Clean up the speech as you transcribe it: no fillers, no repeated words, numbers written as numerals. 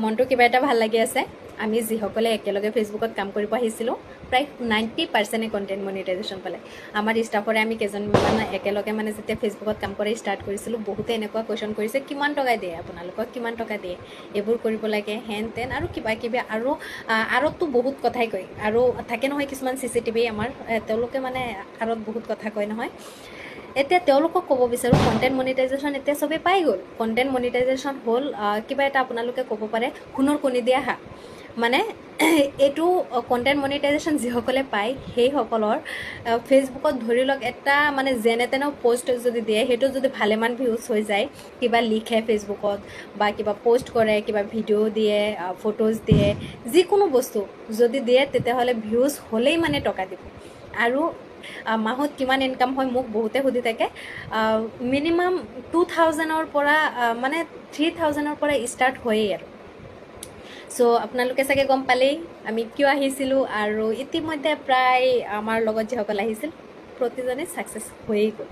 মনটো কিবা এটা ভাল লাগি আছে আমি যিসকলে একেলগে ফেচবুকত কাম কৰিব আহিছিলোঁ প্ৰায় 90% কণ্টেণ্ট মনিটাইজেশ্যন পালে আমাৰ ষ্টাফৰে আমি কেইজনমান একেলগে মানে যেতিয়া ফেচবুকত কাম কৰি ষ্টাৰ্ট কৰিছিলোঁ বহুতে এনেকুৱা কুৱেশ্যন কৰিছে কিমান টকা দিয়ে আপোনালোকক কিমান টকা দিয়ে এইবোৰ কৰিব লাগে হেন তেন আৰু কিবা কিবি আৰততো বহুত কথাই কয় আৰু থাকে নহয় কিছুমান CCTV আমাৰ তেওঁলোকে মানে আৰত বহুত কথা কয় নহয় এতিয়া তেওঁলোকক ক'ব বিচাৰোঁ কণ্টেণ্ট মনিটাইজেশ্যন এতিয়া চবেই পাই গ'ল কণ্টেণ্ট মনিটাইজেশ্যন হ'ল কিবা এটা আপোনালোকে ক'ব পাৰে সোণৰ কণী দিয়া হাঁহ মানে এইটো কণ্টেণ্ট মনিটাইজেশ্যন যিসকলে পায় সেইসকলৰ ফেচবুকত ধৰি লওক এটা মানে যেনে তেনে পষ্ট যদি দিয়ে সেইটো যদি ভালেমান ভিউজ হৈ যায় কিবা লিখে ফেচবুকত বা কিবা পষ্ট কৰে কিবা ভিডিঅ' দিয়ে ফটোজ দিয়ে যিকোনো বস্তু যদি দিয়ে তেতিয়াহ'লে ভিউজ হ'লেই মানে টকা দিব আৰু মাহত কিমান ইনকাম হয় মোক বহুতে সুধি থাকে মিনিমাম 2000ৰ পৰা মানে 3000ৰ পৰা ষ্টাৰ্ট হয়েই আৰু সো আপোনালোকে চাগে গম পালেই আমি কিয় আহিছিলোঁ আৰু ইতিমধ্যে প্ৰায় আমাৰ লগত যিসকল আহিছিল প্ৰতিজনে ছাকচেছ হৈয়ে গ'ল